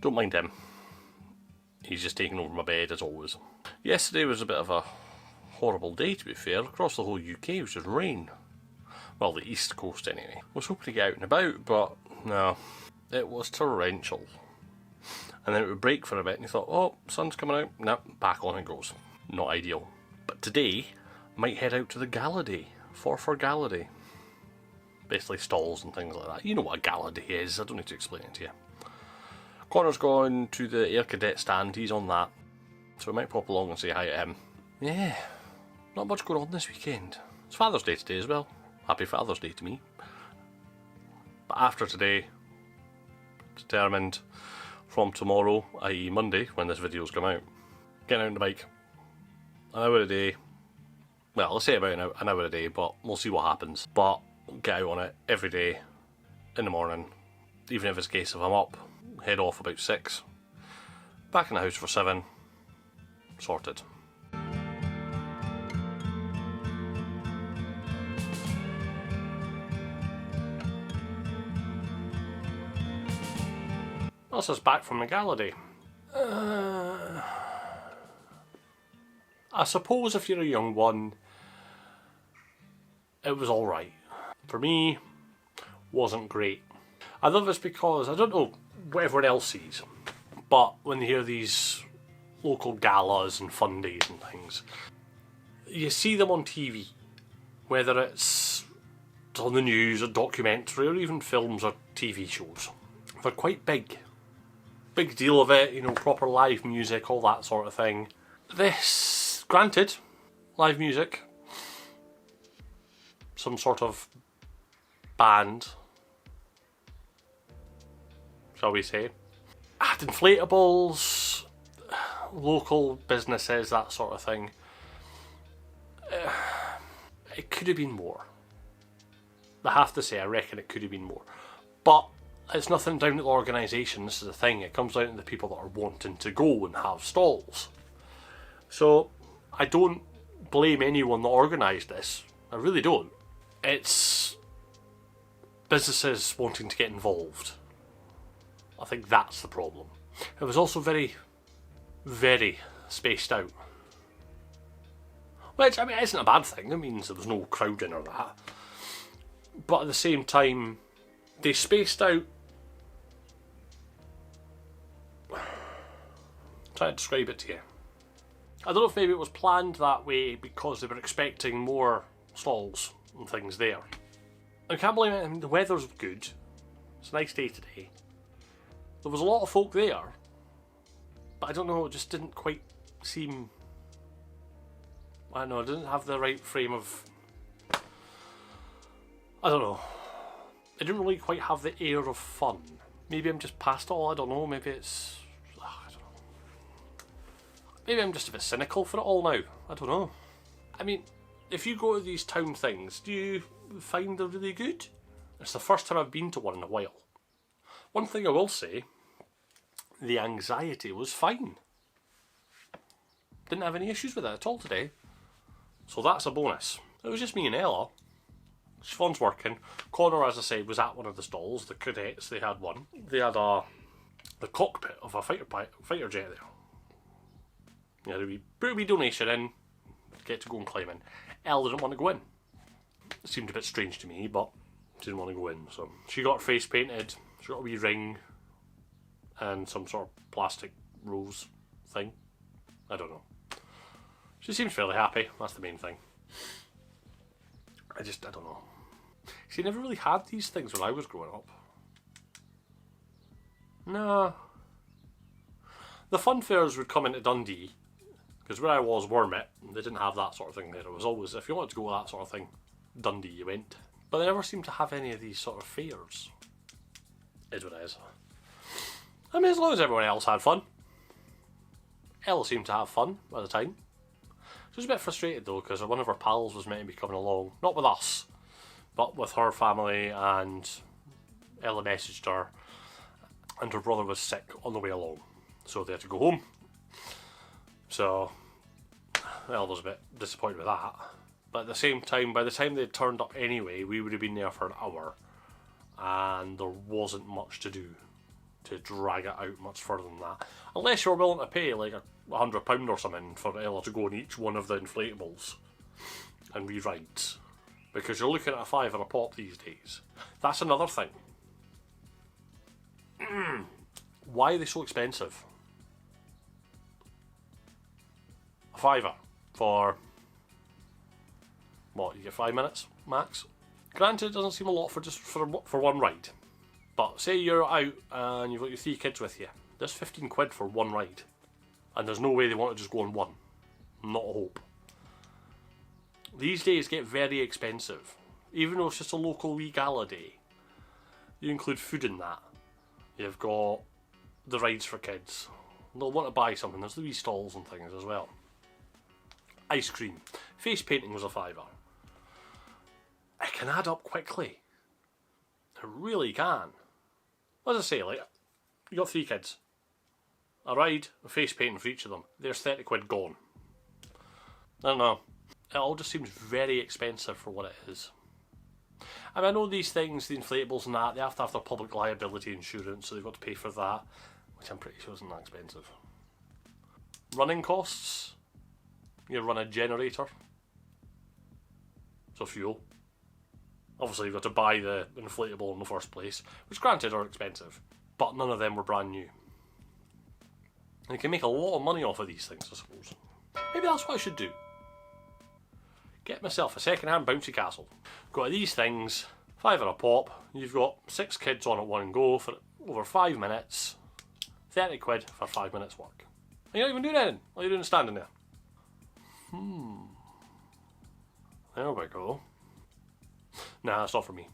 Don't mind him. He's just taking over my bed as always. Yesterday was a bit of a horrible day, to be fair. Across the whole UK it was just rain. Well, the east coast anyway. I was hoping to get out and about, but no. It was torrential. And then it would break for a bit and you thought, oh, sun's coming out. No, back on it goes. Not ideal. But today, I might head out to the gala day. For gala day. Basically stalls and things like that. You know what a gala day is, I don't need to explain it to you. Connor's gone to the Air Cadet stand, he's on that. So I might pop along and say hi to him. Yeah, not much going on this weekend. It's Father's Day today as well. Happy Father's Day to me. But after today, determined from tomorrow, i.e. Monday, when this video's come out, getting out on the bike. An hour a day. Well, I'll say about an hour a day, but we'll see what happens. But get out on it every day in the morning. Even if it's a case of I'm up, head off about 6. Back in the house for 7. Sorted. That's us back from the gala day. I suppose if you're a young one, it was alright. For me, wasn't great. I love this because, I don't know what everyone else sees, but when you hear these local galas and fun days and things, you see them on TV, whether it's on the news or documentary or even films or TV shows. They're quite big. Big deal of it, you know, proper live music, all that sort of thing. This, granted, live music, some sort of band, shall we say. Had inflatables, local businesses, that sort of thing. It could have been more. I have to say, I reckon it could have been more. But it's nothing down to the organisation, this is the thing. It comes down to the people that are wanting to go and have stalls. So, I don't blame anyone that organised this. I really don't. It's businesses wanting to get involved. I think that's the problem. It was also very, very spaced out. Which, I mean, isn't a bad thing. It means there was no crowding or that. But at the same time, they spaced out... Try to describe it to you. I don't know if maybe it was planned that way because they were expecting more stalls and things there. I can't blame it. I mean, the weather's good. It's a nice day today. There was a lot of folk there, but I don't know, it just didn't quite seem... I don't know, it didn't have the right frame of... I don't know. It didn't really quite have the air of fun. Maybe I'm just past it all, I don't know, maybe it's... I don't know. Maybe I'm just a bit cynical for it all now, I don't know. I mean, if you go to these town things, do you find they're really good? It's the first time I've been to one in a while. One thing I will say, the anxiety was fine. Didn't have any issues with it at all today. So that's a bonus. It was just me and Ella. Siobhan's working. Connor, as I said, was at one of the stalls, the cadets, they had one. They had the cockpit of a fighter jet there. You had a wee donation in, get to go and climb in. Elle didn't want to go in. It seemed a bit strange to me, but she didn't want to go in. So she got her face painted, she got a wee ring, and some sort of plastic rose thing. I don't know. She seems fairly happy, that's the main thing. I don't know. See, I never really had these things when I was growing up. No. The fun fairs would come into Dundee, because where I was, Wormit, they didn't have that sort of thing there. It was always, if you wanted to go to that sort of thing, Dundee you went. But they never seemed to have any of these sort of fairs. Is what it is. I mean, as long as everyone else had fun. Ella seemed to have fun at the time. She was a bit frustrated though, because one of her pals was meant to be coming along. Not with us, but with her family, and Ella messaged her, and her brother was sick on the way along. So they had to go home. So, Ella was a bit disappointed with that. But at the same time, by the time they turned up anyway, we would have been there for an hour. And there wasn't much to do, to drag it out much further than that. Unless you're willing to pay like £100 or something for Ella to go on each one of the inflatables and re-rides. Because you're looking at a £5 a pop these days. That's another thing. Why are they so expensive? A £5 for, what, you get 5 minutes max? Granted, it doesn't seem a lot for one ride. But say you're out and you've got your 3 kids with you. There's 15 quid for one ride. And there's no way they want to just go on one. Not a hope. These days get very expensive. Even though it's just a local wee gala day. You include food in that. You've got the rides for kids. They'll want to buy something. There's the wee stalls and things as well. Ice cream. Face painting was a £5. It can add up quickly. It really can. As I say, like, you got 3 kids. A ride, a face painting for each of them. There's 30 quid gone. I don't know. It all just seems very expensive for what it is. I mean, I know these things, the inflatables and that, they have to have their public liability insurance, so they've got to pay for that, which I'm pretty sure isn't that expensive. Running costs. You run a generator. So fuel. Obviously you've got to buy the inflatable in the first place, which granted are expensive, but none of them were brand new. And you can make a lot of money off of these things, I suppose. Maybe that's what I should do. Get myself a second-hand bouncy castle. Got these things, £5 a pop. You've got 6 kids on at one go for over 5 minutes. 30 quid for 5 minutes work. And you're not even doing anything. All you're doing is standing there. There we go. Nah, it's not for me.